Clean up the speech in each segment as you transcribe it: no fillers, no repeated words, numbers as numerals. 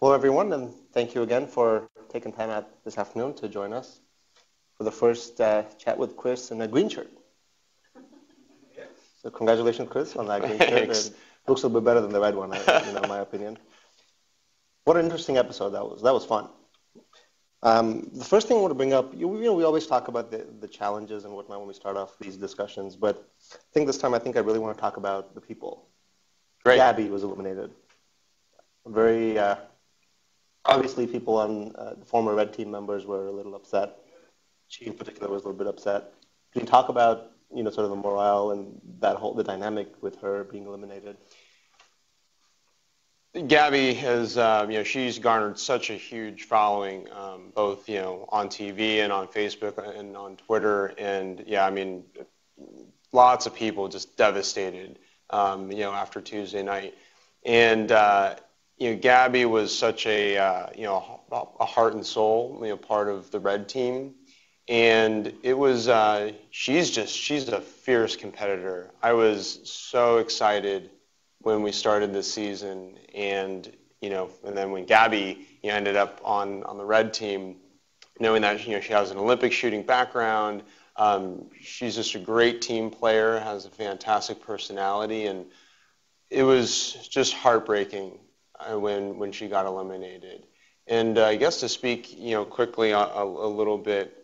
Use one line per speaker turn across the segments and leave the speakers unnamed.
Hello, everyone, and thank you again for taking time out this afternoon to join us for the first chat with Chris in a green shirt. So congratulations, Chris, on that green shirt. It looks a little bit better than the red one, in my opinion. What an interesting episode that was. That was fun. The first thing I want to bring up, we always talk about the challenges and whatnot when we start off these discussions, but I think this time I really want to talk about the people.
Great.
Gabby was eliminated. Very obviously, people on the former Red Team members were a little upset. Chee in particular was a little bit upset. Can you talk about sort of the morale and the dynamic with her being eliminated?
Gabby has, she's garnered such a huge following, both, on TV and on Facebook and on Twitter. And yeah, I mean, lots of people just devastated, after Tuesday night. And, Gabby was such a, a heart and soul, part of the Red Team. And it was, she's a fierce competitor. I was so excited when we started this season, and and then when Gabby ended up on the Red Team, knowing that she has an Olympic shooting background, she's just a great team player, has a fantastic personality, and it was just heartbreaking when she got eliminated. And I guess to speak quickly a little bit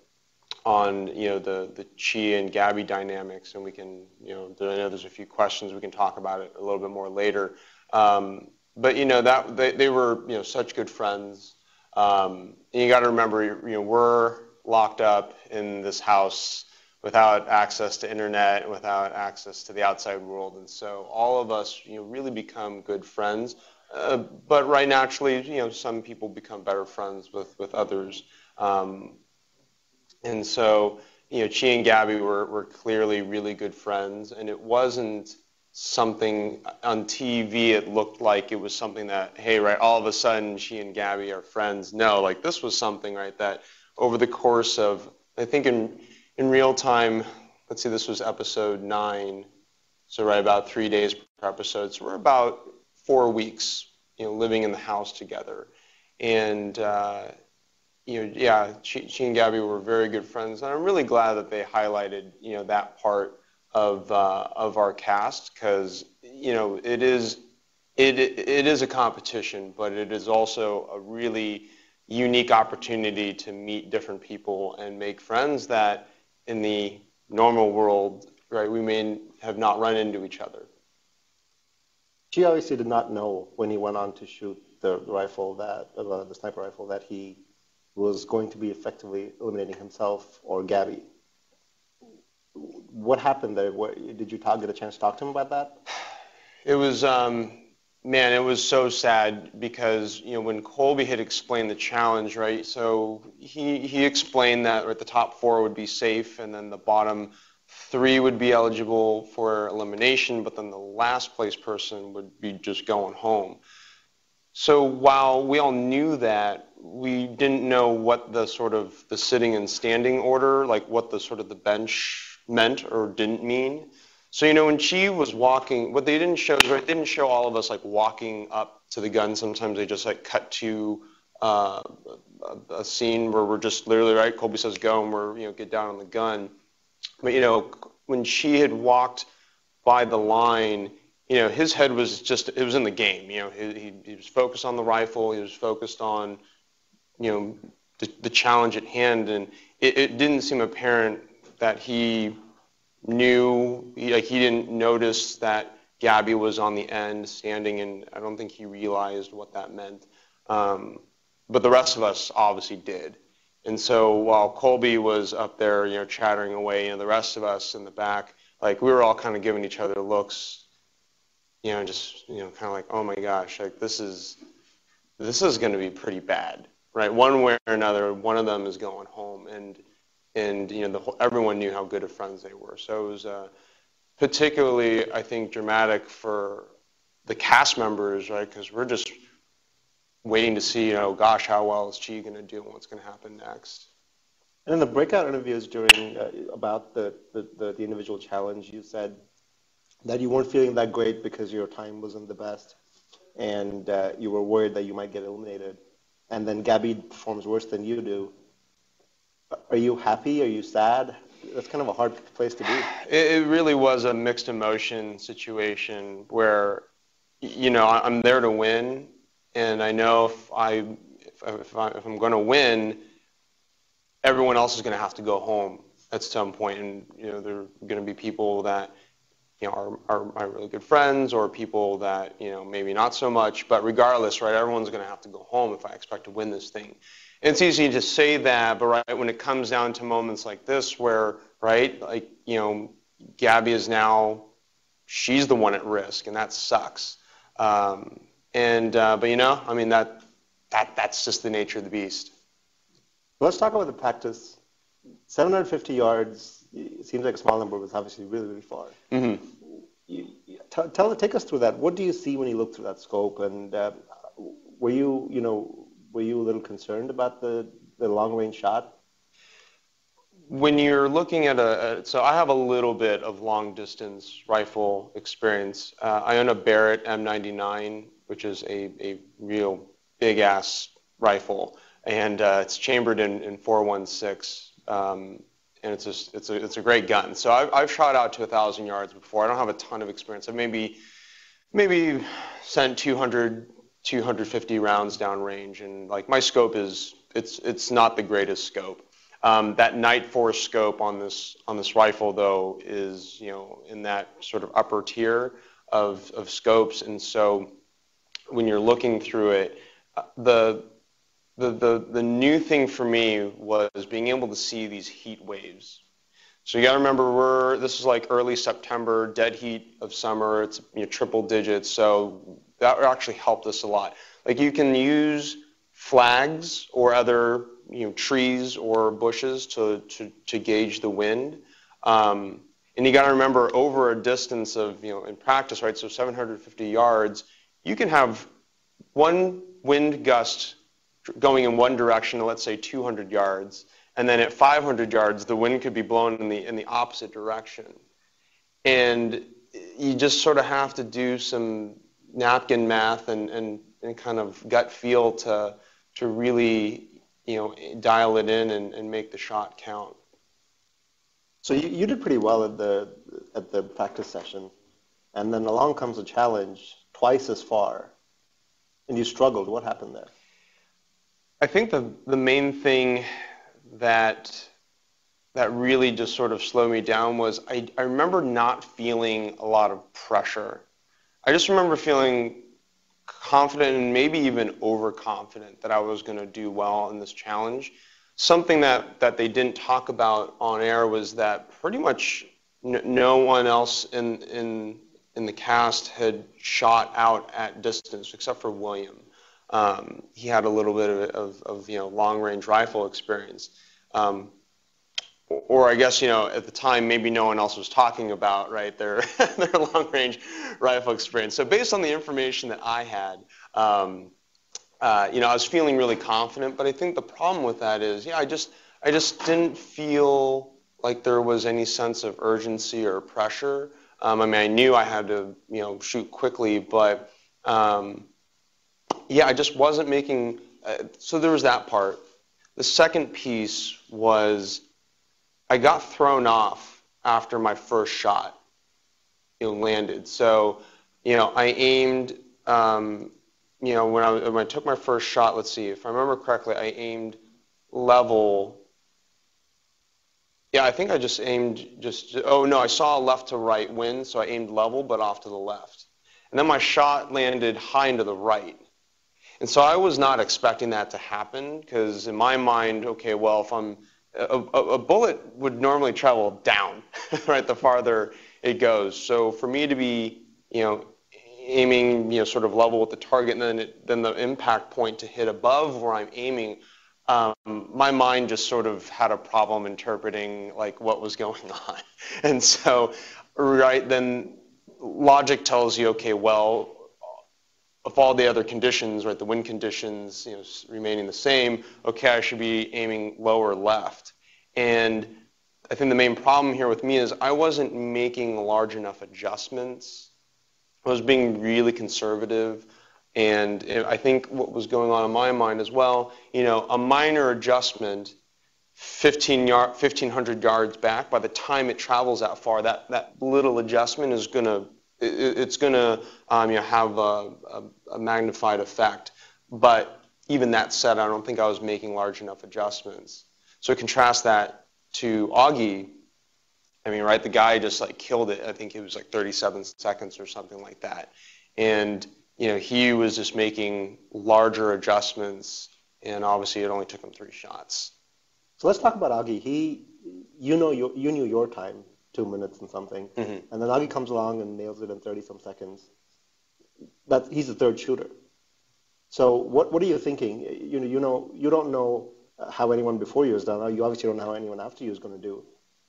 on the Chee and Gabby dynamics, and we can I know there's a few questions, we can talk about it a little bit more later. But that they were such good friends. And you got to remember we're locked up in this house without access to internet, without access to the outside world, and so all of us really become good friends. But right naturally, some people become better friends with others. And so, Chee and Gabby were clearly really good friends, and it wasn't something on TV. It looked like it was something that, hey, right, all of a sudden Chee and Gabby are friends. No, like this was something, right, that over the course of, I think in real time, let's see, this was episode 9, so right about 3 days per episode. So we're about 4 weeks, living in the house together, and Chee and Gabby were very good friends, and I'm really glad that they highlighted, that part of our cast, because it is a competition, but it is also a really unique opportunity to meet different people and make friends that in the normal world, right, we may have not run into each other.
Chee obviously did not know when he went on to shoot the sniper rifle, that he was going to be effectively eliminating himself or Gabby. What happened there? Did you get a chance to talk to him about that?
It was, it was so sad because, when Colby had explained the challenge, right, so he explained that the top 4 would be safe, and then the bottom 3 would be eligible for elimination, but then the last place person would be just going home. So while we all knew that, we didn't know what the sort of the sitting and standing order, like what the sort of the bench meant or didn't mean. So, when Chee was walking, what they didn't show is, right, they didn't show all of us like walking up to the gun. Sometimes they just like cut to a scene where we're just literally, right, Colby says go, and we're, get down on the gun. But, when Chee had walked by the line, his head was just, it was in the game. He was focused on the rifle. He was focused on, the challenge at hand. And it didn't seem apparent that he knew, he didn't notice that Gabby was on the end standing, and I don't think he realized what that meant. But the rest of us obviously did. And so while Colby was up there, chattering away, the rest of us in the back, like we were all kind of giving each other looks, just, kind of like, oh my gosh, like this is going to be pretty bad, right? One way or another, one of them is going home, and everyone knew how good of friends they were. So it was particularly, I think, dramatic for the cast members, right? Because we're just waiting to see, gosh, how well is Chee going to do and what's going to happen next.
And in the breakout interviews during about the individual challenge, you said that you weren't feeling that great because your time wasn't the best. and you were worried that you might get eliminated, and then Gabby performs worse than you do. Are you happy? Are you sad? That's kind of a hard place to be.
It really was a mixed emotion situation where, I'm there to win, and I know if I'm going to win, everyone else is going to have to go home at some point, and there are going to be people that are my really good friends, or people that maybe not so much. But regardless, right, everyone's going to have to go home if I expect to win this thing. And it's easy to say that, but right when it comes down to moments like this, where right, like Gabby is now, she's the one at risk, and that sucks. But I mean that's just the nature of the beast.
Let's talk about the practice. 750 yards, it seems like a small number, but it's obviously really, really far. Mm-hmm. Take us through that. What do you see when you look through that scope? And were you a little concerned about the long-range shot?
When you're looking at so I have a little bit of long-distance rifle experience. I own a Barrett M99, which is a real big-ass rifle, and it's chambered in 416, and it's a great gun. So I've shot out to 1,000 yards before. I don't have a ton of experience. I've maybe sent 200, 250 rounds downrange, and like my scope it's not the greatest scope. That Night Force scope on this rifle though is in that sort of upper tier of scopes, and so when you're looking through it, the new thing for me was being able to see these heat waves. So you got to remember this is like early September, dead heat of summer. It's triple digits, so that actually helped us a lot. Like you can use flags or other trees or bushes to gauge the wind, and you got to remember over a distance of in practice, right? So 750 yards, you can have one wind gust going in one direction, let's say 200 yards, and then at 500 yards, the wind could be blown in the opposite direction, and you just sort of have to do some napkin math and kind of gut feel to really dial it in and make the shot count.
So you did pretty well at the practice session, and then along comes a challenge twice as far, and you struggled. What happened there?
I think the main thing that really just sort of slowed me down was I remember not feeling a lot of pressure. I just remember feeling confident and maybe even overconfident that I was going to do well in this challenge. Something that they didn't talk about on air was that pretty much no one else in the cast had shot out at distance except for William. He had a little bit of long-range rifle experience. Or I guess, at the time, maybe no one else was talking about, right, their long-range rifle experience. So based on the information that I had, I was feeling really confident. But I think the problem with that is, I just didn't feel like there was any sense of urgency or pressure. I knew I had to, shoot quickly, but I just wasn't making. So there was that part. The second piece was I got thrown off after my first shot, landed. So, I aimed, when I took my first shot, let's see, if I remember correctly, I aimed level. Yeah, I think I just aimed I saw a left to right wind, so I aimed level, but off to the left. And then my shot landed high and to the right. And so I was not expecting that to happen, because in my mind, okay, well, if I'm a bullet would normally travel down, right, the farther it goes. So for me to be, aiming, sort of level with the target, and then the impact point to hit above where I'm aiming, my mind just sort of had a problem interpreting like what was going on. And so, right, then logic tells you, okay, well, if all the other conditions, right, the wind conditions, remaining the same, okay, I should be aiming lower left. And I think the main problem here with me is I wasn't making large enough adjustments. I was being really conservative. And I think what was going on in my mind as well, a minor adjustment, 1,500 yards back, by the time it travels that far, that little adjustment is it's gonna have a magnified effect. But even that said, I don't think I was making large enough adjustments. So contrast that to Augie. I mean, right, the guy just like killed it. I think it was like 37 seconds or something like that. And, he was just making larger adjustments, and obviously it only took him 3 shots.
So let's talk about Augie. You knew your time, 2 minutes and something, and then Augie comes along and nails it in 30-some seconds. He's the third shooter. So what are you thinking? You don't know how anyone before you has done. You obviously don't know how anyone after you is going to do.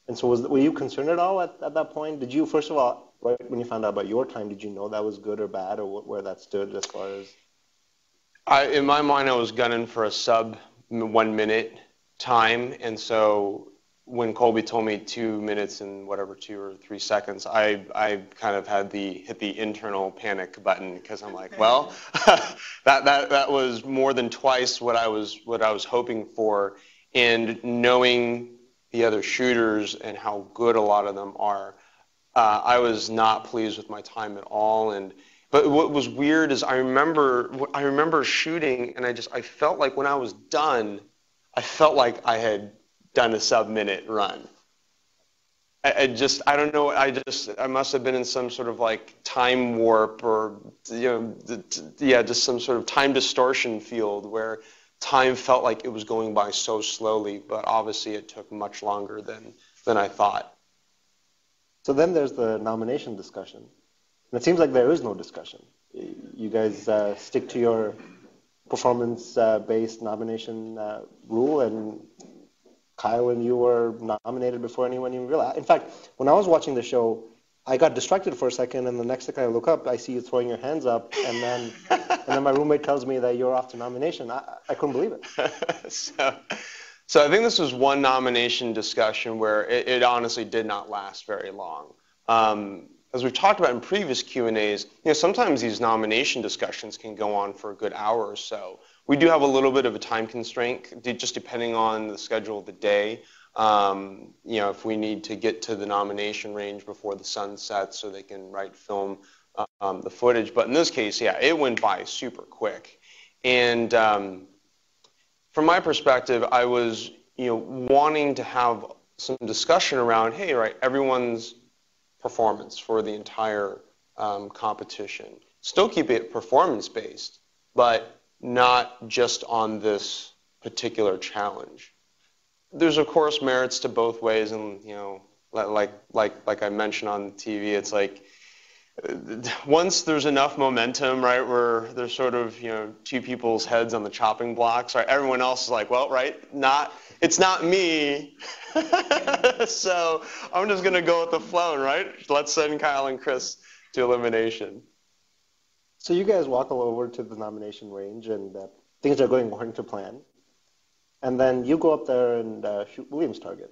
And so were you concerned at all at that point? Did you, first of all, right when you found out about your time, did you know that was good or bad, or where that stood as far as?
In my mind, I was gunning for a sub 1 minute time, and so when Colby told me 2 minutes and whatever 2 or 3 seconds, I kind of had hit the internal panic button, because I'm like, well, that was more than twice what I was hoping for, and knowing the other shooters and how good a lot of them are, I was not pleased with my time at all. But what was weird is I remember shooting, and I felt like when I was done, I felt like I had done a sub-minute run. I don't know. I must have been in some sort of like time warp, or just some sort of time distortion field where time felt like it was going by so slowly, but obviously it took much longer than I thought.
So then there's the nomination discussion. And it seems like there is no discussion. You guys stick to your performance-based nomination rule, and Kyle and you were nominated before anyone even realized. In fact, when I was watching the show, I got distracted for a second, and the next thing I look up, I see you throwing your hands up, and then my roommate tells me that you're off to nomination. I couldn't believe it.
So I think this was one nomination discussion where it honestly did not last very long. As we've talked about in previous Q&As, sometimes these nomination discussions can go on for a good hour or so. We do have a little bit of a time constraint, just depending on the schedule of the day. If we need to get to the nomination range before the sun sets so they can film the footage. But in this case, yeah, it went by super quick. And from my perspective, I was wanting to have some discussion around, hey, right, everyone's performance for the entire competition. Still keep it performance-based, but not just on this particular challenge. There's of course merits to both ways, and like I mentioned on TV, it's like once there's enough momentum, right, where there's sort of two people's heads on the chopping blocks, right, everyone else is like, well, right, it's not me, so I'm just gonna go with the flow, right? Let's send Kyle and Chris to elimination.
So you guys walk all over to the nomination range, and things are going according to plan. And then you go up there and shoot William's target.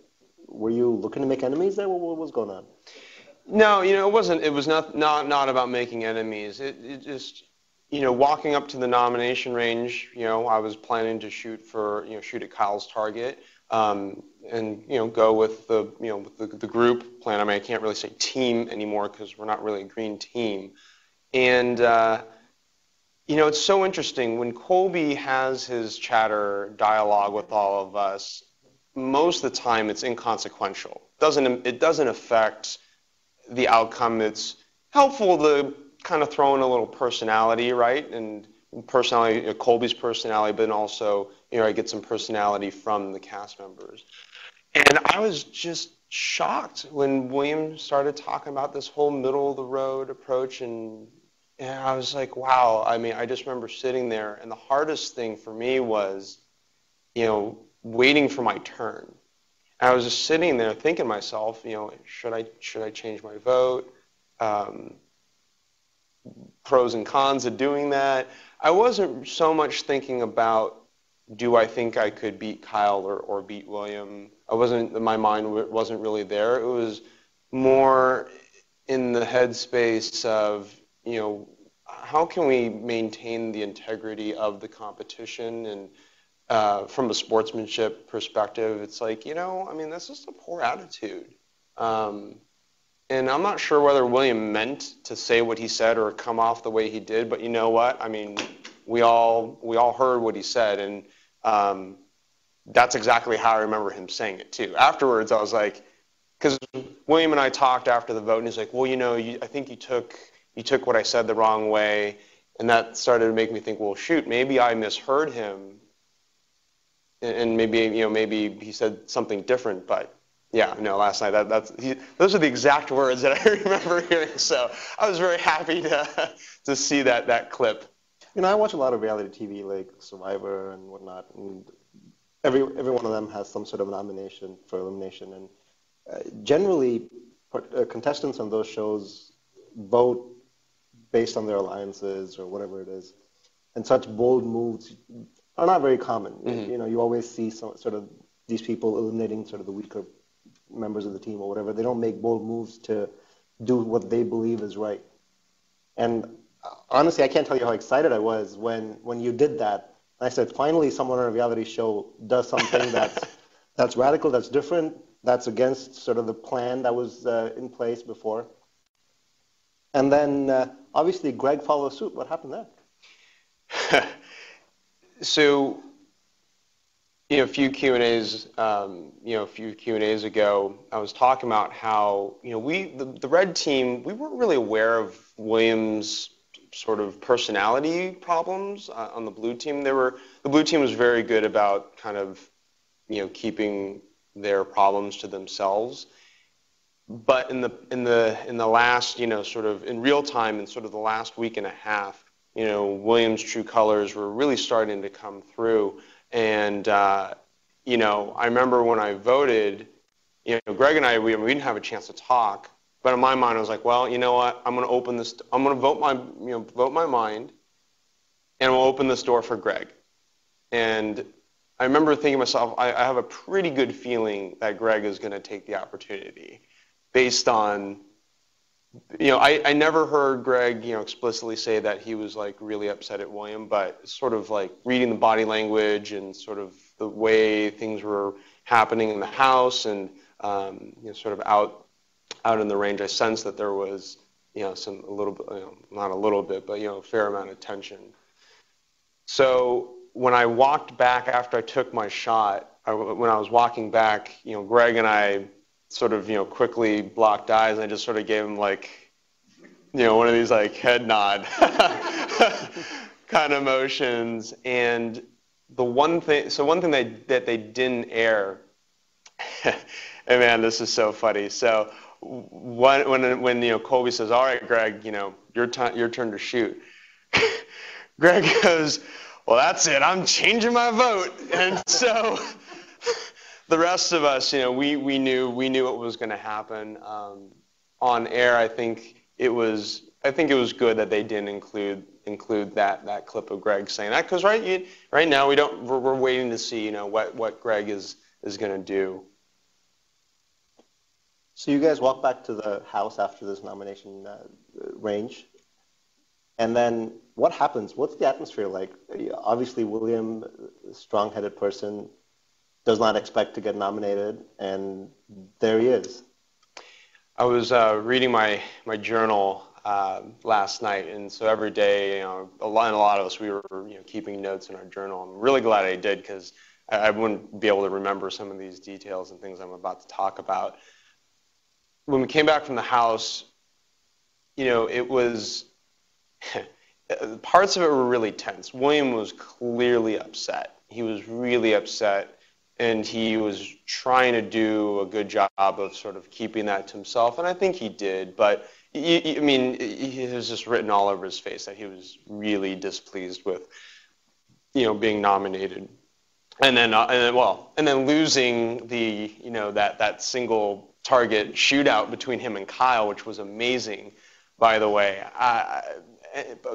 Were you looking to make enemies there? What was going on?
No, it wasn't. It was not about making enemies. It just, walking up to the nomination range, I was planning to shoot at Kyle's target, and go with the group plan. I mean, I can't really say team anymore because we're not really a green team. And it's so interesting when Colby has his chatter dialogue with all of us. Most of the time, it's inconsequential. It doesn't affect the outcome. It's helpful to kind of throw in a little personality, right? And personality, Colby's personality, but then also, I get some personality from the cast members. And I was just shocked when William started talking about this whole middle of the road approach, and I was like, wow. I mean, I just remember sitting there, and the hardest thing for me was, waiting for my turn. And I was just sitting there thinking to myself, should I change my vote? Pros and cons of doing that. I wasn't so much thinking about, do I think I could beat Kyle or beat William? My mind wasn't really there. It was more in the headspace of, how can we maintain the integrity of the competition? And from a sportsmanship perspective, it's like, I mean, that's just a poor attitude. And I'm not sure whether William meant to say what he said or come off the way he did, but you know what? I mean, we all heard what he said, and that's exactly how I remember him saying it too. Afterwards, I was like, because William and I talked after the vote, and he's like, well, I think you took what I said the wrong way, and that started to make me think, well, shoot, maybe I misheard him, and maybe he said something different, but. Yeah, no, last night, those are the exact words that I remember hearing, so I was very happy to see that clip.
I watch a lot of reality TV, like Survivor and whatnot, and every one of them has some sort of nomination for elimination, and generally, contestants on those shows vote based on their alliances or whatever it is, and such bold moves are not very common. Mm-hmm. You always see some sort of these people eliminating sort of the weaker members of the team or whatever. They don't make bold moves to do what they believe is right. And honestly, I can't tell you how excited I was when you did that. I said, finally, someone on a reality show does something that's radical, that's different, that's against sort of the plan that was in place before. And then, obviously, Greg followed suit. What happened there?
So, a few Q&As, ago, I was talking about how, the red team, we weren't really aware of Williams' sort of personality problems on the blue team. The blue team was very good about kind of, keeping their problems to themselves. But in the last, sort of in real time, in sort of the last week and a half, Williams' true colors were really starting to come through. And, I remember when I voted, Greg and I, we didn't have a chance to talk, but in my mind, I was like, well, you know what, I'm going to vote my mind, and we'll open this door for Greg. And I remember thinking to myself, I have a pretty good feeling that Greg is going to take the opportunity based on, I never heard Greg, explicitly say that he was like really upset at William, but sort of like reading the body language and sort of the way things were happening in the house and sort of out in the range, I sensed that there was some a little bit, not a little bit, but a fair amount of tension. So when I walked back after I took my shot, when I was walking back, Greg and I sort of, quickly blocked eyes, and I just sort of gave him like, one of these like head nod kind of motions. And one thing that they didn't air, and man, this is so funny. So when Colby says, "All right, Greg, your turn to shoot," Greg goes, "Well, that's it. I'm changing my vote." And so the rest of us, we knew what was going to happen. On air, I think it was good that they didn't include that clip of Greg saying that, because right now we're waiting to see what Greg is going to do.
So you guys walk back to the house after this nomination range, and then what happens? What's the atmosphere like? Obviously, William, a strong-headed person, does not expect to get nominated, and there he is.
I was reading my journal last night, and so every day, a lot of us, we were keeping notes in our journal. I'm really glad I did, because I wouldn't be able to remember some of these details and things I'm about to talk about. When we came back from the house, it was parts of it were really tense. William was clearly upset. He was really upset, and he was trying to do a good job of sort of keeping that to himself, and I think he did. But it was just written all over his face that he was really displeased with, being nominated, and then losing the that single target shootout between him and Kyle, which was amazing, by the way.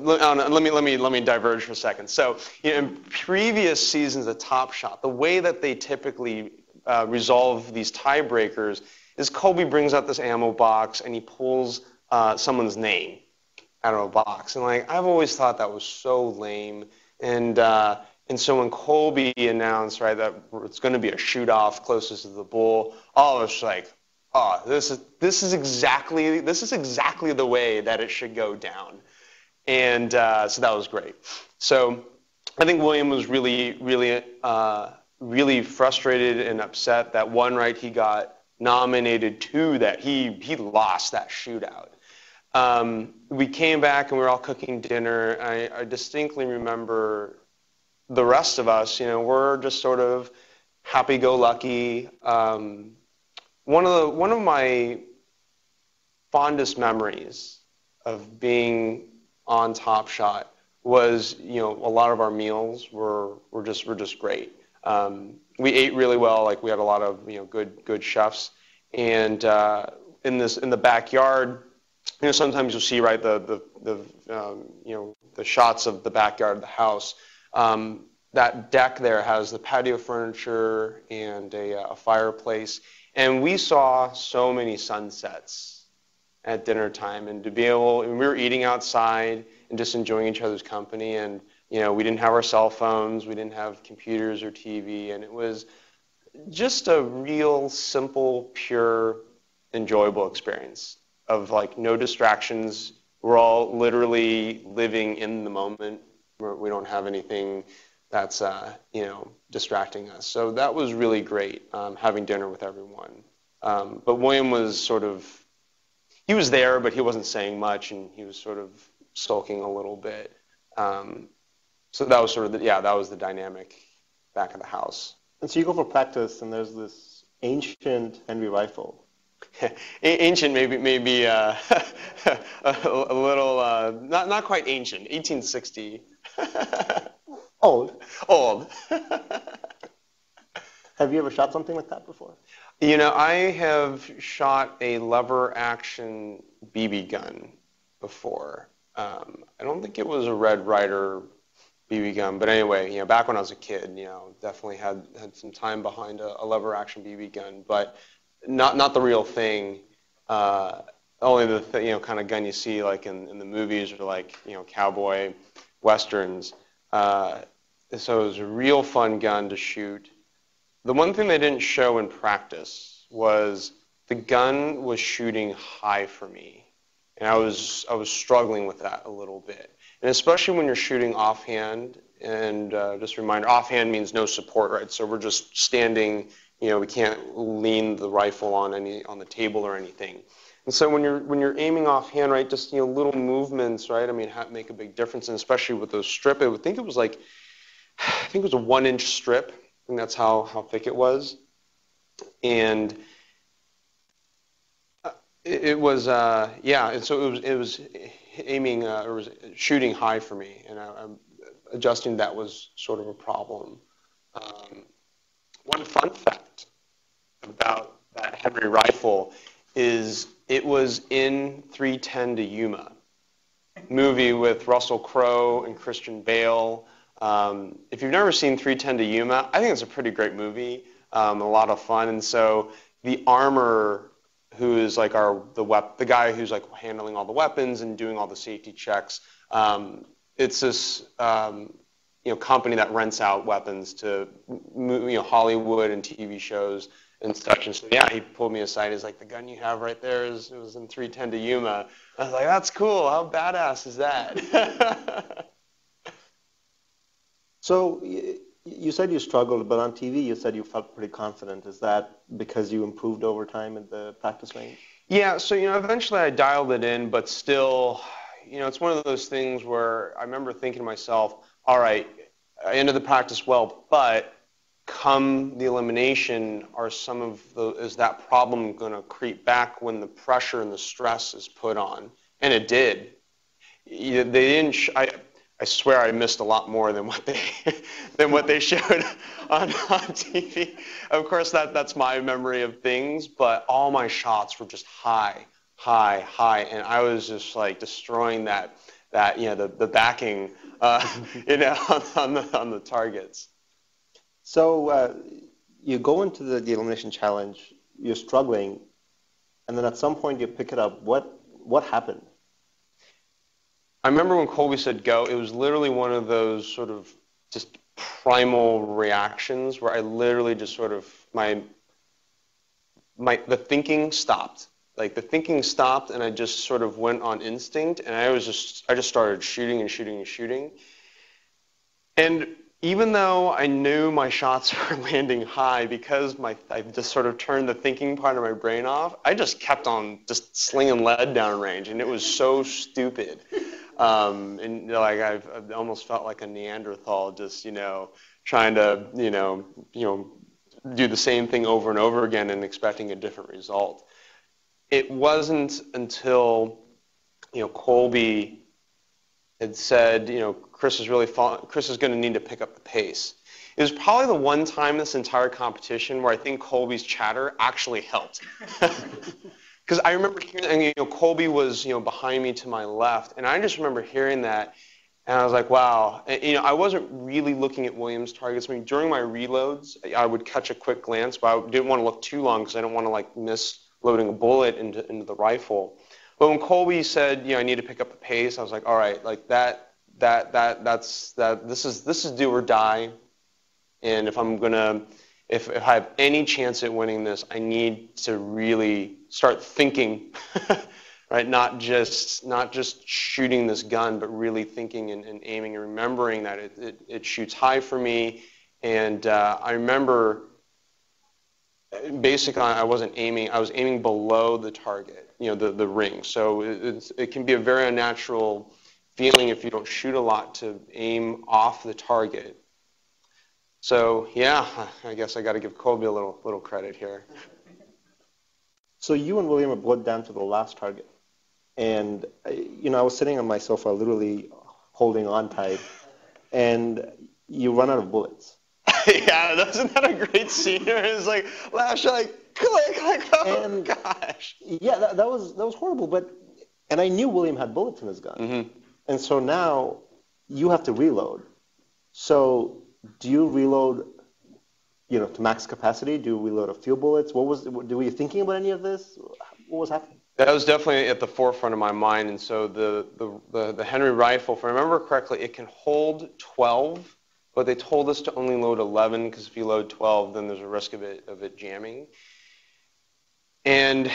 Let me diverge for a second. So, in previous seasons of Top Shot, the way that they typically resolve these tiebreakers is Colby brings out this ammo box and he pulls someone's name, out of a box. And like I've always thought that was so lame. And so when Colby announced, right, that it's going to be a shoot-off closest to the bull, all of us like, oh, this is exactly the way that it should go down. And so that was great. So I think William was really frustrated and upset that one, right, he got nominated, two, that he lost that shootout. We came back and we were all cooking dinner. I distinctly remember the rest of us, we're just sort of happy-go-lucky. One of my fondest memories of being on Top Shot was, a lot of our meals were just great. We ate really well. Like we had a lot of good chefs, and in the backyard, sometimes you'll see, right, the shots of the backyard of the house. That deck there has the patio furniture and a fireplace, and we saw so many sunsets at dinner time. And we were eating outside and just enjoying each other's company. And we didn't have our cell phones, we didn't have computers or TV, and it was just a real simple, pure, enjoyable experience of like no distractions. We're all literally living in the moment. We don't have anything that's distracting us. So that was really great, having dinner with everyone. But William was he was there, but he wasn't saying much, and he was sort of sulking a little bit. So that was that was the dynamic back of the house.
And so you go for practice, and there's this ancient Henry rifle.
Ancient, maybe a little, not quite ancient, 1860.
Old.
Have
you ever shot something like that before?
I have shot a lever action BB gun before. I don't think it was a Red Ryder BB gun, but anyway, back when I was a kid, definitely had some time behind a lever action BB gun, but not the real thing. Only the kind of gun you see like in the movies or like cowboy westerns. So it was a real fun gun to shoot. The one thing they didn't show in practice was the gun was shooting high for me, and I was struggling with that a little bit. And especially when you're shooting offhand, and just a reminder, offhand means no support, right? So we're just standing. We can't lean the rifle on the table or anything. And so when you're aiming offhand, right, just little movements, right? I mean, make a big difference, and especially with those strip. I think it was a 1-inch strip. I think that's how thick it was, and it was And so it was aiming or was shooting high for me, and I'm adjusting that was sort of a problem. One fun fact about that Henry rifle is it was in 3:10 to Yuma, movie with Russell Crowe and Christian Bale. If you've never seen 3:10 to Yuma, I think it's a pretty great movie, a lot of fun. And so the armor, who is like the guy who's like handling all the weapons and doing all the safety checks, it's this company that rents out weapons to Hollywood and TV shows and such. And so he pulled me aside. He's like, the gun you have right there it was in 3:10 to Yuma. I was like, that's cool. How badass is that?
So you said you struggled, but on TV you said you felt pretty confident. Is that because you improved over time in the practice range?
Yeah, so eventually I dialed it in, but still, it's one of those things where I remember thinking to myself, all right, I ended the practice well, but come the elimination, is that problem going to creep back when the pressure and the stress is put on? And it did. They didn't. I swear I missed a lot more than what they showed on TV. Of course, that's my memory of things, but all my shots were just high, and I was just like destroying that the backing, on the targets.
So you go into the elimination challenge, you're struggling, and then at some point you pick it up. What happened?
I remember when Colby said go, it was literally one of those sort of just primal reactions where I literally just sort of, the thinking stopped. Like the thinking stopped and I just sort of went on instinct and I just started shooting and shooting and shooting. And even though I knew my shots were landing high because I just sort of turned the thinking part of my brain off, I just kept on just slinging lead downrange and it was so stupid. And like I've almost felt like a Neanderthal just, trying to, do the same thing over and over again and expecting a different result. It wasn't until, Colby had said, Chris is going to need to pick up the pace. It was probably the one time this entire competition where I think Colby's chatter actually helped. Because I remember hearing, Colby was, behind me to my left, and I just remember hearing that, and I was like, wow. And, I wasn't really looking at Williams' targets. I mean, during my reloads, I would catch a quick glance, but I didn't want to look too long because I didn't want to miss loading a bullet into the rifle. But when Colby said, I need to pick up the pace, I was like, all right, like this is do or die. And if if I have any chance at winning this, I need to really start thinking, right? Not just shooting this gun, but really thinking and aiming and remembering that it shoots high for me. And I remember basically I wasn't aiming, I was aiming below the target, the ring. So it can be a very unnatural feeling if you don't shoot a lot to aim off the target. So yeah, I guess I got to give Colby a little credit here.
So you and William are both down to the last target. And, I was sitting on my sofa literally holding on tight, and you run out of bullets.
Yeah, wasn't that a great scene? It's like, last shot, like, click, like, oh, and, gosh.
Yeah, that was horrible. And I knew William had bullets in his gun. Mm-hmm. And so now you have to reload. So do you reload, to max capacity? Do you reload a few bullets? Were you thinking about any of this? What was happening?
That was definitely at the forefront of my mind. And so the Henry rifle, if I remember correctly, it can hold 12, but they told us to only load 11 because if you load 12, then there's a risk of it jamming. And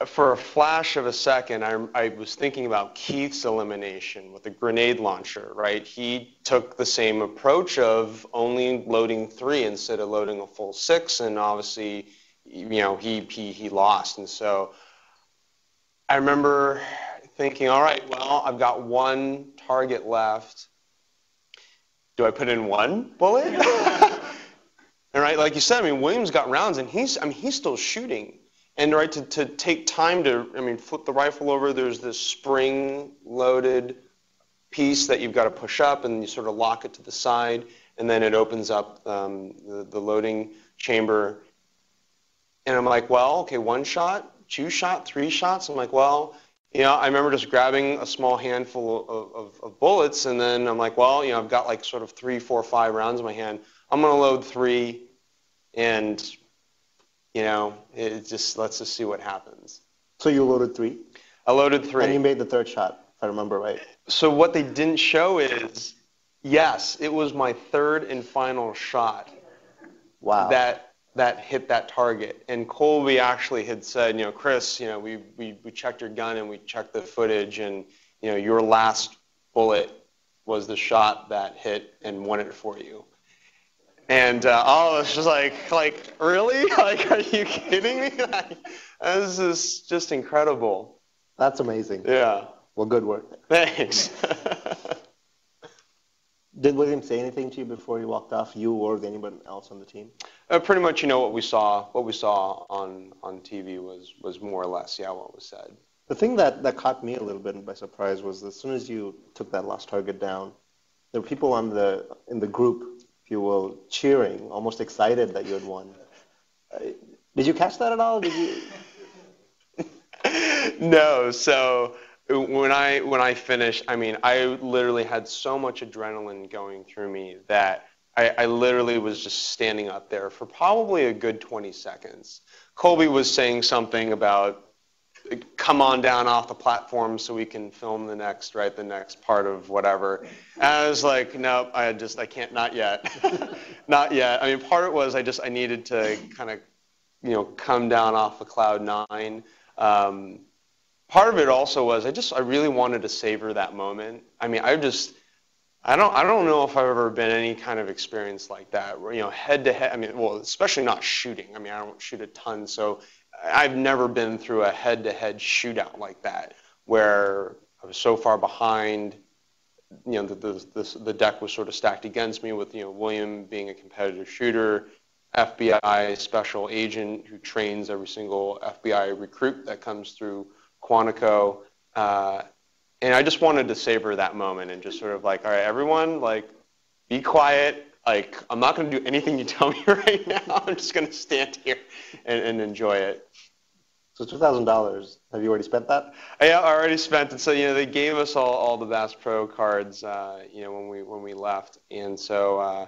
for a flash of a second, I was thinking about Keith's elimination with the grenade launcher, right? He took the same approach of only loading 3 instead of loading a full 6, and obviously, he lost. And so I remember thinking, all right, well, I've got one target left. Do I put in one bullet? And right, like you said, Williams got rounds, and he's still shooting. And right, to take time to, flip the rifle over, there's this spring-loaded piece that you've got to push up, and you sort of lock it to the side, and then it opens up the loading chamber. And I'm like, well, okay, 1 shot, 2 shot, 3 shots. I'm like, well, I remember just grabbing a small handful of bullets, and then I'm like, well, I've got like sort of 3, 4, 5 rounds in my hand. I'm going to load 3, and let's just see what happens.
So you loaded 3?
I loaded 3.
And you made the 3rd shot, if I remember right.
So what they didn't show is, yes, it was my 3rd and final shot.
Wow.
That hit that target. And Colby actually had said, Chris, we checked your gun and we checked the footage, and your last bullet was the shot that hit and won it for you. And it's just like really? Like, are you kidding me? This is just incredible.
That's amazing.
Yeah.
Well, good work.
Thanks.
Did William say anything to you before he walked off, you or anyone else on the team?
Pretty much, what we saw on TV was more or less, what was said.
The thing that caught me a little bit by surprise was as soon as you took that last target down, there were people in the group, if you will, cheering, almost excited that you had won. Did you catch that at all? Did you?
No. So when I finished, I literally had so much adrenaline going through me that I literally was just standing up there for probably a good 20 seconds. Colby was saying something about, come on down off the platform so we can film the next part of whatever. And I was like, nope, I can't, not yet. Not yet. I mean, part of it was I needed to kind of, come down off of cloud nine. Part of it also was I really wanted to savor that moment. I mean, I don't know if I've ever been any kind of experience like that where, head to head, I mean, well, especially not shooting. I mean, I don't shoot a ton, so I've never been through a head-to-head shootout like that where I was so far behind, the deck was sort of stacked against me with, William being a competitive shooter, FBI special agent who trains every single FBI recruit that comes through Quantico. And I just wanted to savor that moment and just sort of like, all right, everyone, like, be quiet. Like, I'm not going to do anything you tell me right now. I'm just going to stand here and enjoy it.
So $2,000, have you already spent that?
Yeah, I already spent it. So, they gave us all the Bass Pro cards, when we left. And so,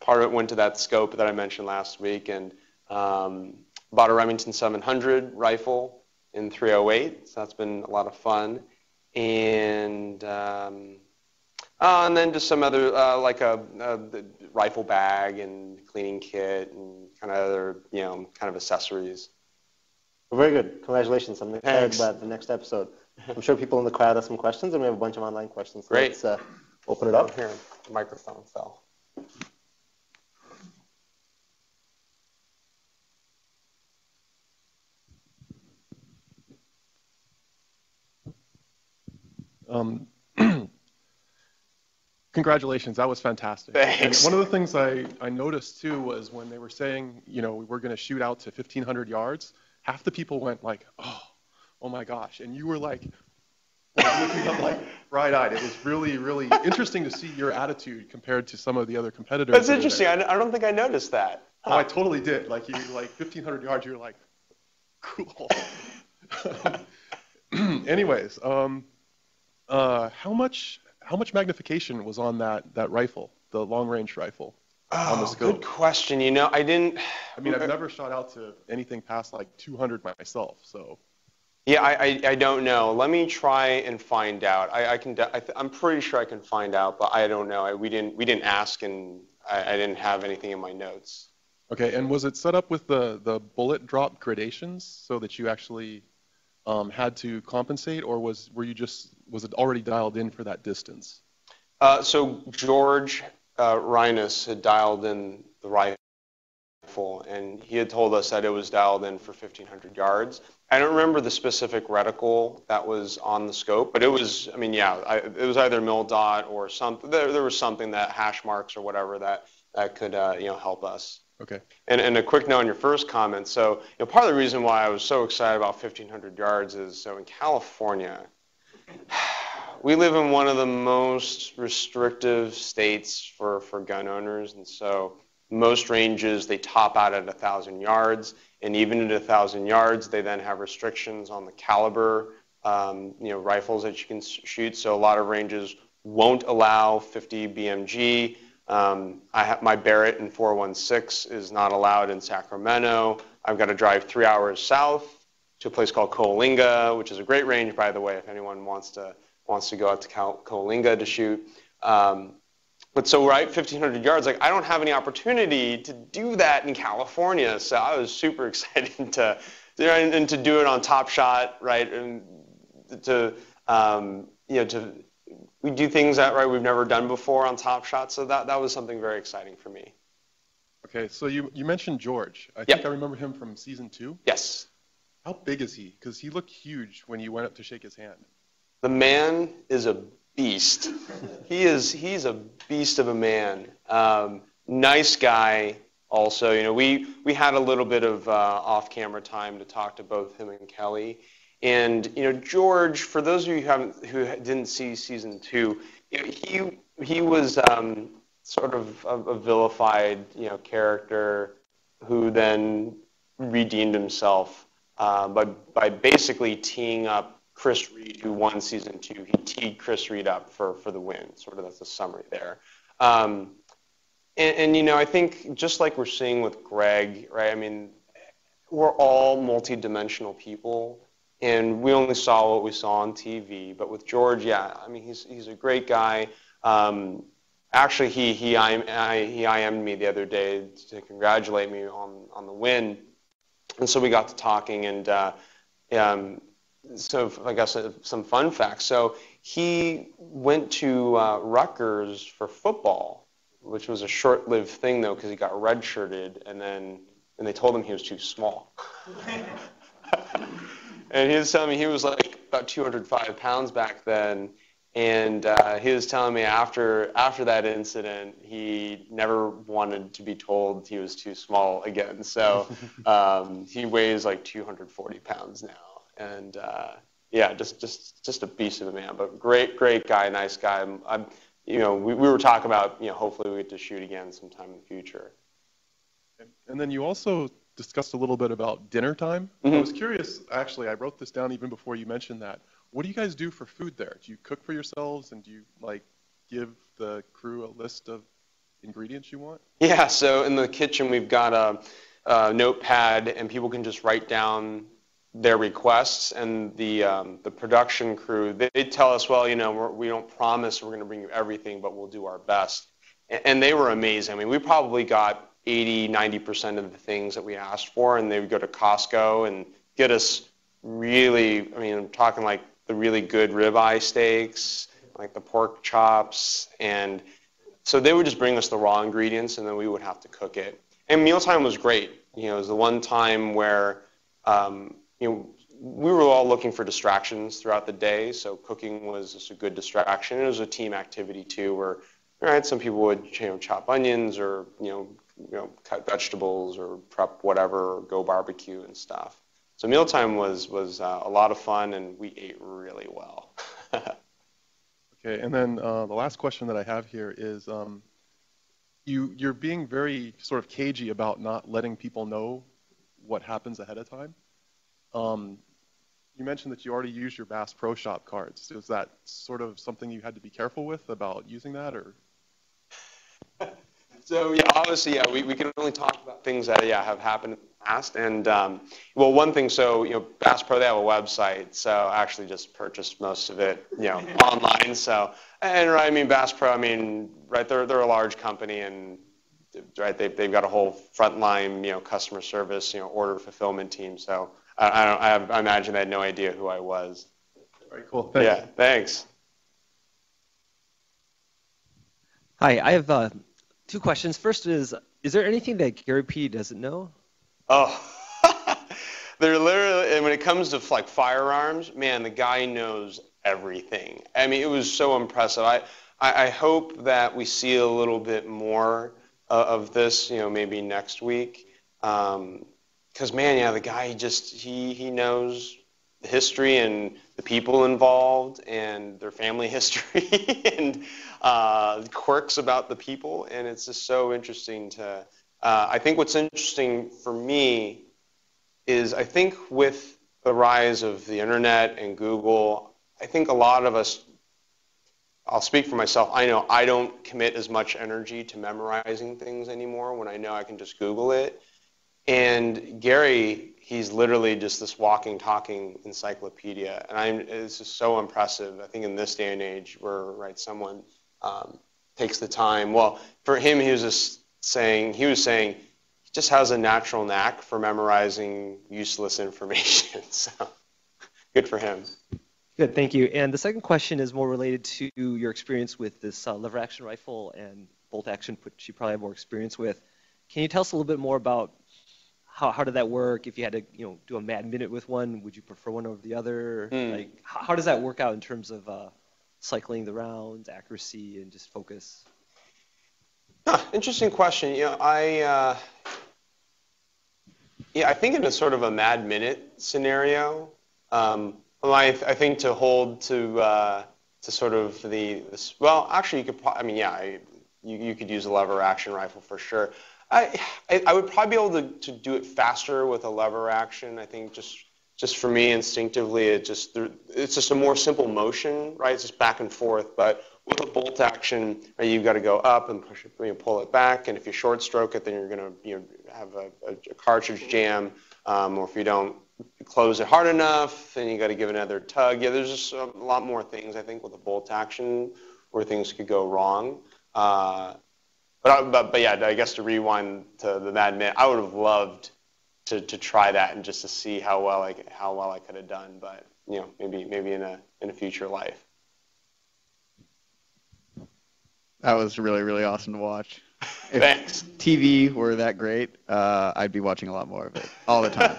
part of it went to that scope that I mentioned last week, and bought a Remington 700 rifle in 308. So that's been a lot of fun. And then just some other, like a rifle bag and cleaning kit and kind of other, kind of accessories.
Well, very good. Congratulations. I'm excited about the next episode. I'm sure people in the crowd have some questions, and we have a bunch of online questions. So
Great.
Let's open it up.
Here, the microphone fell.
Congratulations, that was fantastic.
Thanks.
And one of the things I noticed too was when they were saying, we're going to shoot out to 1,500 yards, half the people went like, oh my gosh. And you were like looking up like bright-eyed. It was really, really interesting to see your attitude compared to some of the other competitors.
That's interesting. I don't think I noticed that.
Oh, I totally did. Like, 1,500 yards, you were like, cool. Anyways, how much magnification was on that rifle, the long-range rifle, on the scope?
Good question. I didn't.
I mean, I've never shot out to anything past like 200 myself, so.
Yeah, I don't know. Let me try and find out. I'm pretty sure I can find out, but I don't know. We didn't ask, and I didn't have anything in my notes.
Okay, and was it set up with the bullet drop gradations so that you actually had to compensate, or was it already dialed in for that distance?
So George Reines had dialed in the rifle, and he had told us that it was dialed in for 1,500 yards. I don't remember the specific reticle that was on the scope, but it was, it was either mil dot or something. There was something, that hash marks or whatever that could help us.
Okay.
And a quick note on your first comment. So, part of the reason why I was so excited about 1,500 yards is, so in California, we live in one of the most restrictive states for gun owners, and so most ranges, they top out at 1,000 yards, and even at 1,000 yards, they then have restrictions on the caliber, rifles that you can shoot. So a lot of ranges won't allow 50 BMG. My Barrett in 416 is not allowed in Sacramento. I've got to drive 3 hours south to a place called Coalinga, which is a great range, by the way, if anyone wants to go out to Coalinga to shoot. But so, 1,500 yards, like, I don't have any opportunity to do that in California. So I was super excited to do it on Top Shot, right? And we do things that we've never done before on Top Shot. So that was something very exciting for me.
Okay, so you mentioned George. I
Yep.
think I remember him from season 2.
Yes.
How big is he? Because he looked huge when you went up to shake his hand.
The man is a beast. He's a beast of a man. Nice guy. Also, we had a little bit of off-camera time to talk to both him and Kelly. And George, for those of you who didn't see season 2, he was sort of a vilified character who then redeemed himself by basically teeing up Chris Reed, who won season 2. He teed Chris Reed up for the win. Sort of, that's the summary there. And I think just like we're seeing with Greg, right? I mean, we're all multi-dimensional people, and we only saw what we saw on TV. But with George, yeah, I mean, he's a great guy. Actually, he IM'd me the other day to congratulate me on the win, and so we got to talking, and so I guess some fun facts. So he went to Rutgers for football, which was a short-lived thing though, because he got redshirted, and they told him he was too small. And he was telling me he was like about 205 pounds back then, and he was telling me after that incident, he never wanted to be told he was too small again. So he weighs like 240 pounds now, and yeah, just a beast of a man, but great guy, nice guy. We were talking about, hopefully we get to shoot again sometime in the future.
And then you also discussed a little bit about dinner time.
Mm-hmm.
I was curious, actually, I wrote this down even before you mentioned that. What do you guys do for food there? Do you cook for yourselves, and do you give the crew a list of ingredients you want? Yeah,
so in the kitchen we've got a notepad, and people can just write down their requests, and the production crew, they tell us, well, we don't promise we're going to bring you everything, but we'll do our best. And they were amazing. I mean, we probably got 80-90% of the things that we asked for, and they would go to Costco and get us really, I'm talking like the really good ribeye steaks, like the pork chops, and so they would just bring us the raw ingredients, and then we would have to cook it. And mealtime was great. It was the one time where we were all looking for distractions throughout the day, so cooking was just a good distraction. It was a team activity too, where some people would chop onions, or cut vegetables, or prep whatever, or go barbecue and stuff. So mealtime was a lot of fun, and we ate really well.
Okay, and then the last question that I have here is, you're being very sort of cagey about not letting people know what happens ahead of time. You mentioned that you already used your Bass Pro Shop cards. Is that sort of something you had to be careful with about using that, or?
So yeah, obviously, yeah, we can only talk about things that have happened in the past. And well, one thing, so Bass Pro, they have a website, so I actually just purchased most of it, online. So, and Bass Pro, they're a large company, and they've got a whole frontline, customer service, order fulfillment team. So I imagine they had no idea who I was.
Very cool. Thanks.
Yeah, thanks.
Hi, I have two questions. First is there anything that Gary P. doesn't know?
Oh, they're literally, and when it comes to firearms, man, the guy knows everything. It was so impressive. I hope that we see a little bit more of this, maybe next week. Because, man, the guy he knows the history and the people involved and their family history and quirks about the people, and it's just so interesting to, I think what's interesting for me is I think with the rise of the internet and Google, I think a lot of us, I'll speak for myself, I know I don't commit as much energy to memorizing things anymore when I know I can just Google it. And Gary, he's literally just this walking, talking encyclopedia, and it's just so impressive. I think in this day and age, where someone takes the time. Well, for him, he was saying he just has a natural knack for memorizing useless information. So good for him.
Good, thank you. And the second question is more related to your experience with this lever action rifle and bolt action, which you probably have more experience with. Can you tell us a little bit more about how did that work? If you had to, do a mad minute with one, would you prefer one over the other? How does that work out in terms of cycling the rounds, accuracy, and just focus?
Interesting question. I think in a sort of a mad minute scenario, I think to hold to sort of well, actually, you could probably, you could use a lever action rifle for sure. I would probably be able to do it faster with a lever action. I think just for me instinctively, it's just a more simple motion, right? It's just back and forth. But with a bolt action, you've got to go up and pull it back. And if you short stroke it, then you're going to have a cartridge jam. or if you don't close it hard enough, then you got to give it another tug. Yeah, there's just a lot more things, I think, with a bolt action where things could go wrong. But yeah, I guess to rewind to the Mad Men, I would have loved to try that and just to see how well I could have done. But maybe in a future life.
That was really, really awesome to watch. If
Thanks.
TV were that great, I'd be watching a lot more of it all the time.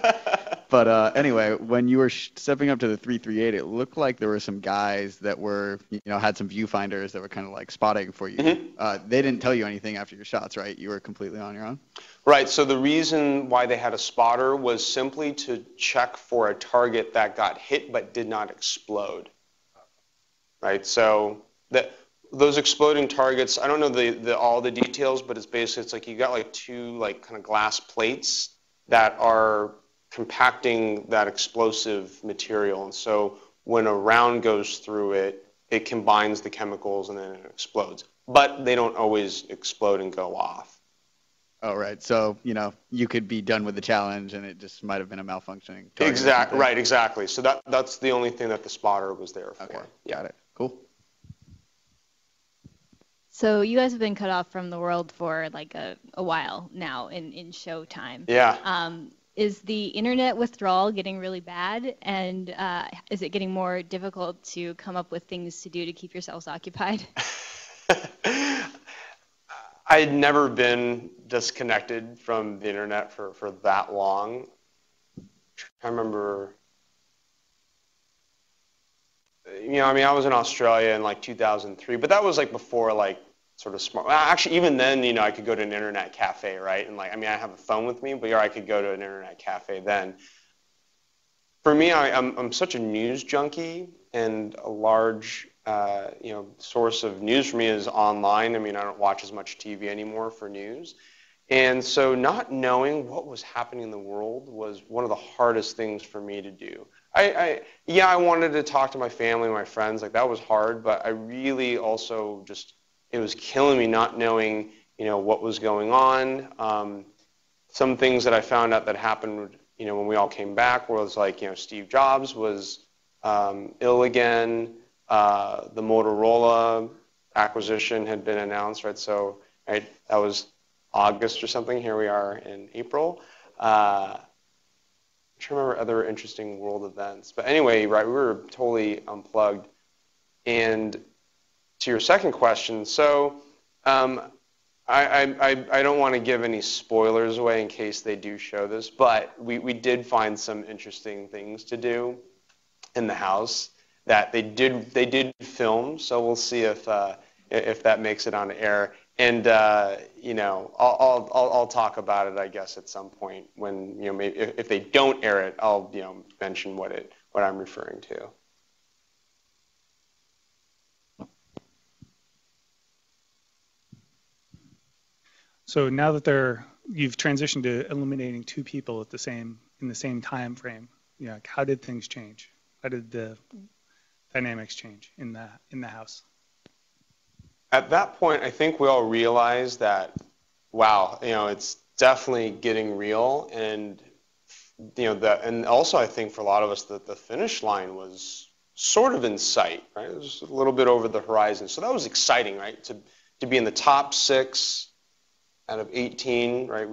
But anyway, when you were stepping up to the 338, it looked like there were some guys that were, had some viewfinders that were kind of like spotting for you. Mm-hmm. They didn't tell you anything after your shots, right? You were completely on your own?
Right. So the reason why they had a spotter was simply to check for a target that got hit but did not explode. Right. So those exploding targets, I don't know all the details, but it's like you got like two like kind of glass plates that are compacting that explosive material, and so when a round goes through it, it combines the chemicals and then it explodes. But they don't always explode and go off.
Oh, right. So, you could be done with the challenge and it just might have been a malfunctioning target.
Exactly. Right, exactly. So that's the only thing that the spotter was there for.
Okay, got it. Cool.
So you guys have been cut off from the world for like a while now in show time.
Yeah.
Is the internet withdrawal getting really bad, and is it getting more difficult to come up with things to do to keep yourselves occupied?
I'd never been disconnected from the internet for that long. I remember, I was in Australia in like 2003, but that was like before like sort of smart. Actually, even then, I could go to an internet cafe, right? And I have a phone with me, but I could go to an internet cafe then. For me, I'm such a news junkie, and a large, source of news for me is online. I don't watch as much TV anymore for news. And so not knowing what was happening in the world was one of the hardest things for me to do. I wanted to talk to my family, my friends, like that was hard, but I really also it was killing me not knowing, what was going on. Some things that I found out that happened, when we all came back was like, Steve Jobs was ill again. The Motorola acquisition had been announced, right? So, right, that was August or something. Here we are in April. I'm trying to remember other interesting world events. But anyway, right, we were totally unplugged. And to your second question, so I don't want to give any spoilers away in case they do show this, but we did find some interesting things to do in the house that they did film. So we'll see if that makes it on air. And I'll talk about it, I guess, at some point when maybe if they don't air it, I'll mention what I'm referring to.
So now that you've transitioned to eliminating two people in the same time frame, how did things change? How did the dynamics change in the house?
At that point, I think we all realized that, wow, it's definitely getting real, and and also I think for a lot of us that the finish line was sort of in sight, right? It was a little bit over the horizon, so that was exciting, right? To be in the top 6 out of 18, right?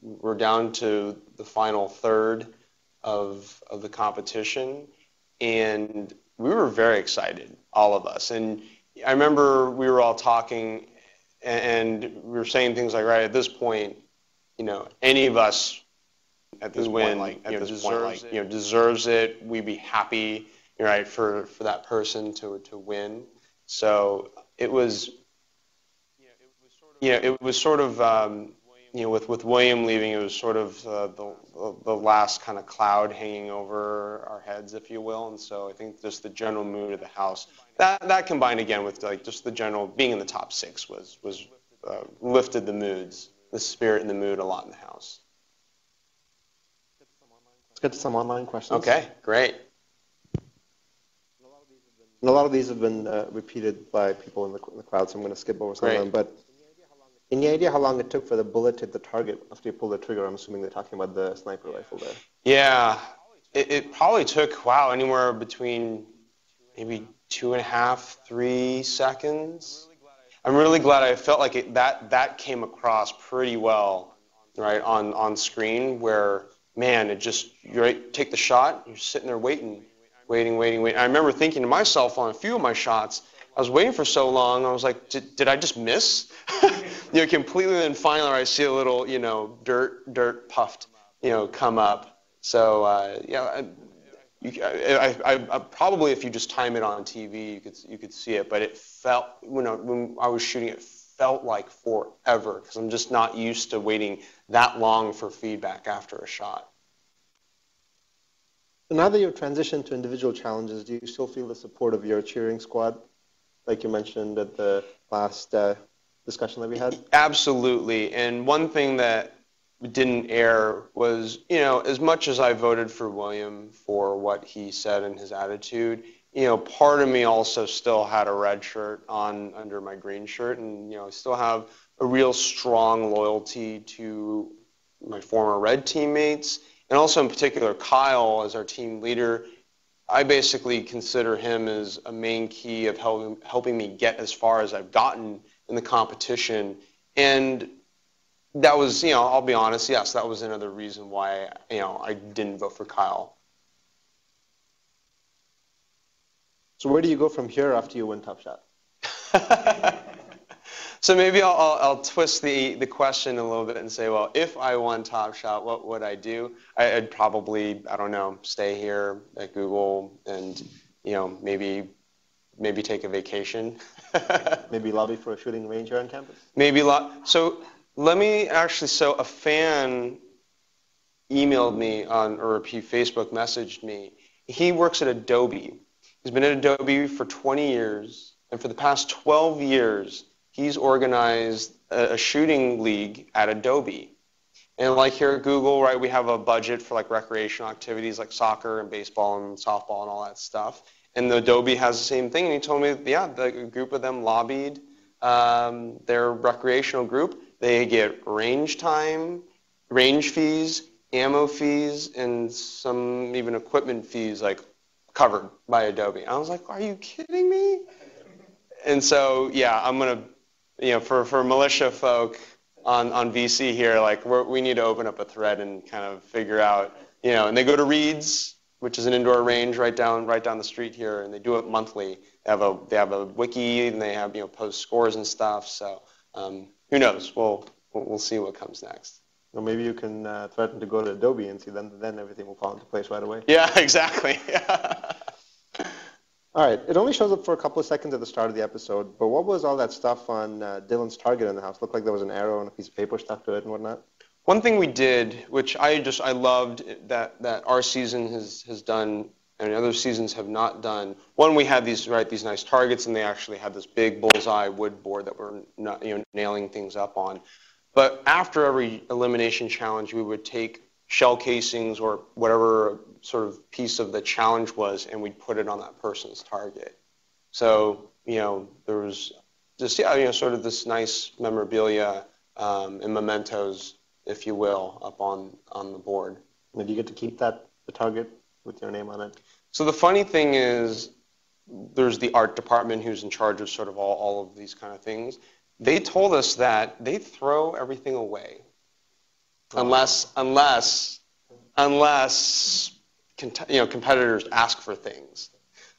We're down to the final third of the competition, and we were very excited, all of us. And I remember we were all talking, and we were saying things like, right, at this point, any of us at this point, deserves it. We'd be happy, right, for that person to win. So it was, with William leaving, it was sort of the last kind of cloud hanging over our heads, if you will. And so I think just the general mood of the house, that combined again with like just the general being in the top 6 was lifted the moods, the spirit and the mood a lot in the house.
Let's get to some online questions.
Okay, great.
And a lot of these have been repeated by people in the crowd, so I'm going to skip over some of them. But Any idea how long it took for the bullet to hit the target after you pulled the trigger? I'm assuming they're talking about the sniper rifle there.
Yeah, it probably took, wow, anywhere between maybe 2.5, 3 seconds. I'm really glad. I felt like that came across pretty well, right, on screen, where, man, it just, you right, take the shot, you're sitting there waiting. I remember thinking to myself on a few of my shots, I was waiting for so long, I was like, did I just miss? Completely, then finally I see a little, dirt puffed, come up. So, I probably, if you just time it on TV, you could see it, but it felt, when I was shooting, it felt like forever, because I'm just not used to waiting that long for feedback after a shot.
So now that you've transitioned to individual challenges, do you still feel the support of your cheering squad, like you mentioned at the last discussion that we had?
Absolutely. And one thing that didn't air was, as much as I voted for William for what he said and his attitude, part of me also still had a red shirt on under my green shirt, and, I still have a real strong loyalty to my former red teammates, and also in particular Kyle as our team leader. I basically consider him as a main key of helping me get as far as I've gotten in the competition. And that was, I'll be honest, yes, that was another reason why, I didn't vote for Kyle.
So where do you go from here after you win Top Shot?
So maybe I'll twist the question a little bit and say, well, if I won Top Shot, what would I do? I'd probably, I don't know, stay here at Google and, maybe take a vacation.
Maybe lobby for a shooting range here on campus?
So let me actually, a fan emailed me or he Facebook messaged me. He works at Adobe. He's been at Adobe for 20 years, and for the past 12 years, he's organized a shooting league at Adobe. And like here at Google, right, we have a budget for like recreational activities like soccer and baseball and softball and all that stuff. And the Adobe has the same thing. And he told me, the group of them lobbied their recreational group. They get range time, range fees, ammo fees, and some even equipment fees like covered by Adobe. I was like, are you kidding me? And so, I'm going to, for militia folk on VC here, like we need to open up a thread and kind of figure out, and they go to Reed's, which is an indoor range right down the street here, and they do it monthly. They have a wiki, and they have, post scores and stuff. So who knows? We'll see what comes next.
Or maybe you can threaten to go to Adobe and see then everything will fall into place right away.
Yeah, exactly.
All right. It only shows up for a couple of seconds at the start of the episode, but what was all that stuff on Dylan's target in the house? Looked like there was an arrow and a piece of paper stuck to it and whatnot.
One thing we did, which I loved that our season has done and other seasons have not done. One, we had these nice targets, and they actually had this big bullseye wood board that we're not, nailing things up on. But after every elimination challenge, we would take shell casings or whatever sort of piece of the challenge was, and we'd put it on that person's target. So, there was just, sort of this nice memorabilia and mementos, if you will, up on the board.
And do you get to keep the target with your name on it?
So the funny thing is, there's the art department who's in charge of sort of all of these kind of things. They told us that they throw everything away unless competitors ask for things.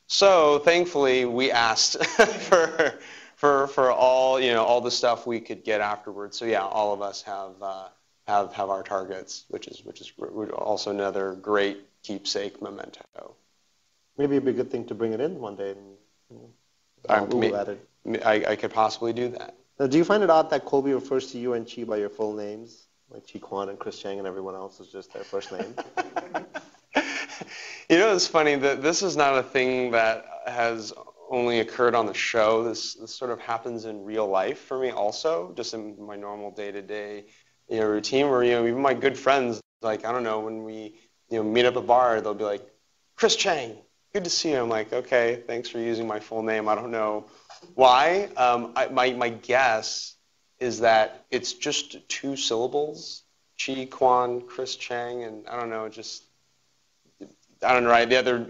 So thankfully, we asked for all the stuff we could get afterwards. So yeah, all of us have our targets, which is also another great keepsake memento.
Maybe it'd be a good thing to bring it in one day and Google at it.
I could possibly do that.
Now, do you find it odd that Colby refers to you and Chee by your full names? Like Chee Kwan and Chris Cheng and everyone else is just their first name?
It's funny that this is not a thing that has only occurred on the show. This sort of happens in real life for me also, just in my normal day-to-day routine where, even my good friends, like, I don't know, when we, meet up at a bar, they'll be like, Chris Cheng, good to see you. I'm like, okay, thanks for using my full name. I don't know why. My guess is that it's just 2 syllables. Chee, Kwan, Chris Cheng, and I don't know, I don't know, right? The other,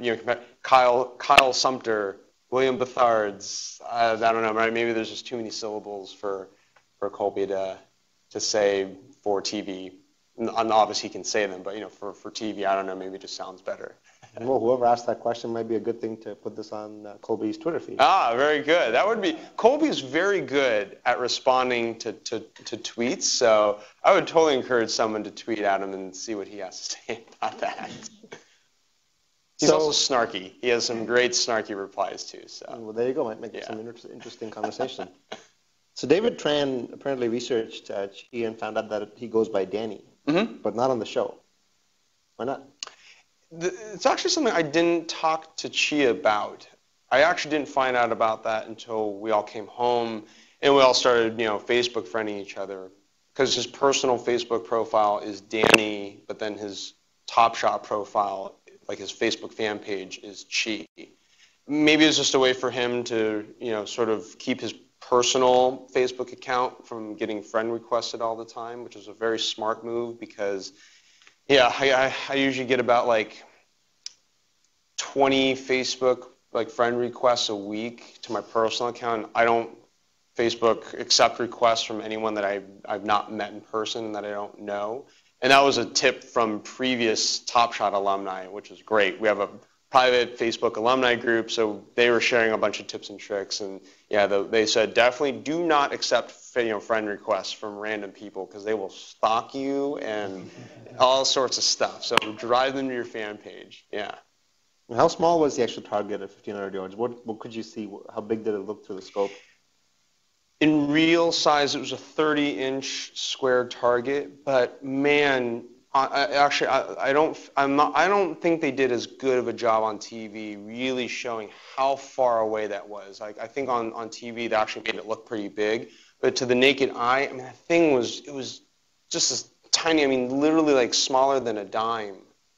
Kyle Sumter, William Bethards. I don't know, right? Maybe there's just too many syllables for Colby to say for TV. And obviously he can say them, but for TV, I don't know, maybe it just sounds better.
Well, whoever asked that question might be a good thing to put this on Colby's Twitter feed.
Ah, very good. That would be. Colby's very good at responding to tweets, so I would totally encourage someone to tweet at him and see what he has to say about that. He's also snarky. He has some great snarky replies too. So.
Well, there you go. Might make it some interesting conversation. So David Tran apparently researched Chee and found out that he goes by Danny, but not on the show. Why not?
It's actually something I didn't talk to Chee about. I actually didn't find out about that until we all came home and we all started, Facebook friending each other. Because his personal Facebook profile is Danny, but then his Top Shot profile, like his Facebook fan page, is Chee. Maybe it's just a way for him to, sort of keep his personal Facebook account from getting friend requested all the time, which is a very smart move because, I usually get about 20 Facebook friend requests a week to my personal account. I don't Facebook accept requests from anyone that I've not met in person that I don't know. And that was a tip from previous Top Shot alumni, which is great. We have a private Facebook alumni group, so they were sharing a bunch of tips and tricks. And they said definitely do not accept friend requests from random people because they will stalk you and all sorts of stuff. So drive them to your fan page. Yeah.
How small was the actual target at 1,500 yards? What could you see? How big did it look through the scope?
In real size, it was a 30-inch square target, but man, I don't think they did as good of a job on TV really showing how far away that was. I think on TV they actually made it look pretty big, but to the naked eye, that thing was just as tiny. Literally smaller than a dime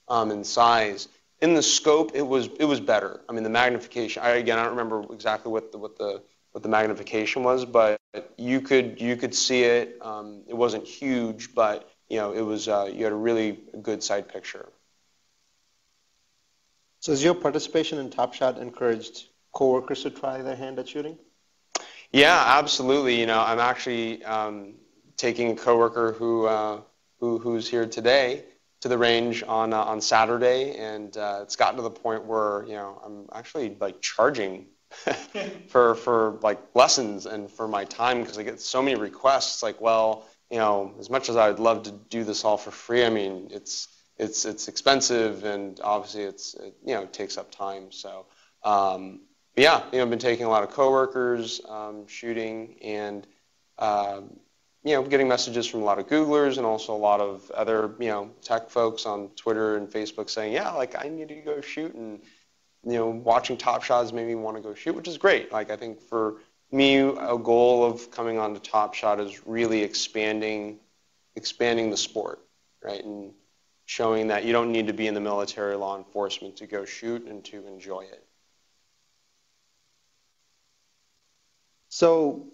in size. In the scope, it was better. The magnification. I don't remember exactly what the magnification was, but you could see it. It wasn't huge, but it was you had a really good side picture.
So has your participation in Top Shot encouraged coworkers to try their hand at shooting?
Yeah, absolutely. I'm actually taking a coworker who's here today to the range on Saturday, and it's gotten to the point where I'm actually charging for lessons and for my time because I get so many requests. As much as I'd love to do this all for free, it's expensive and obviously it takes up time. So I've been taking a lot of coworkers shooting and getting messages from a lot of Googlers and also a lot of other tech folks on Twitter and Facebook saying I need to go shoot, and watching Top Shots made me want to go shoot, which is great. I think for me, a goal of coming on to Top Shot is really expanding the sport, right? And showing that you don't need to be in the military or law enforcement to go shoot and to enjoy it.
So,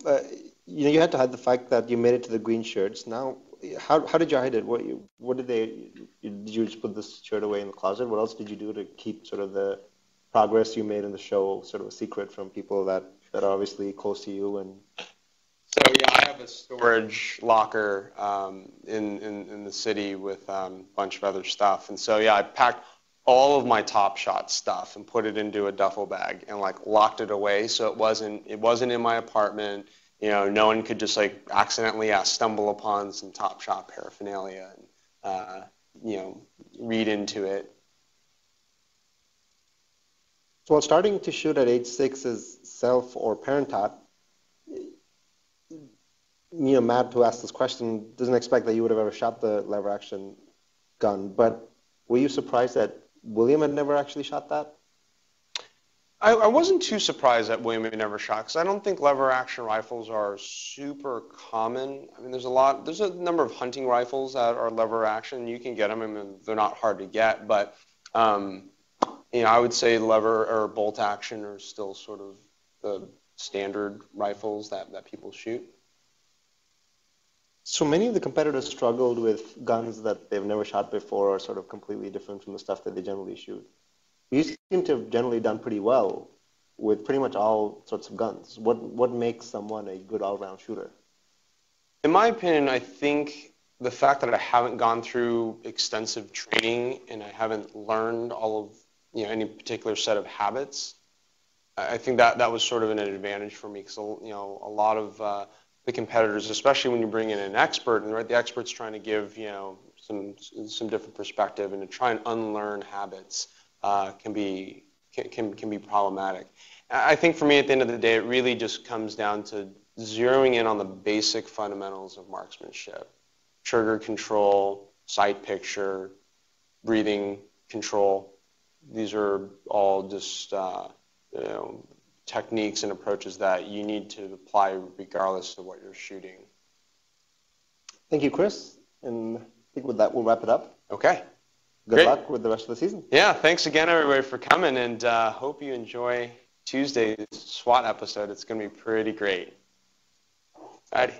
you had to hide the fact that you made it to the green shirts. Now, how did you hide it? Did you just put this shirt away in the closet? What else did you do to keep sort of the progress you made in the show sort of a secret from people that are obviously close to you? And
so I have a storage locker in the city with a bunch of other stuff, and so I packed all of my Top Shot stuff and put it into a duffel bag and locked it away so it wasn't in my apartment. No one could just accidentally stumble upon some Top Shot paraphernalia and read into it.
So while starting to shoot at age 6 as self or parent taught, Matt, who asked this question, doesn't expect that you would have ever shot the lever action gun, but were you surprised that William had never actually shot that?
I wasn't too surprised that William had never shot, because I don't think lever action rifles are super common. There's a number of hunting rifles that are lever action. You can get them, they're not hard to get, but I would say lever or bolt action are still sort of the standard rifles that people shoot.
So many of the competitors struggled with guns that they've never shot before or sort of completely different from the stuff that they generally shoot. You seem to have generally done pretty well with pretty much all sorts of guns. What makes someone a good all-round shooter?
In my opinion, I think the fact that I haven't gone through extensive training and I haven't learned all of any particular set of habits, I think that was sort of an advantage for me because a lot of the competitors, especially when you bring in an expert, and right, the expert's trying to give some different perspective and to try and unlearn habits can be problematic. I think for me, at the end of the day, it really just comes down to zeroing in on the basic fundamentals of marksmanship: trigger control, sight picture, breathing control. These are all just techniques and approaches that you need to apply regardless of what you're shooting.
Thank you, Chris. And I think with that, we'll wrap it up.
Okay.
Good
Great.
luck with the rest of the season.
Yeah, thanks again, everybody, for coming, and hope you enjoy Tuesday's SWAT episode. It's going to be pretty great. All righty.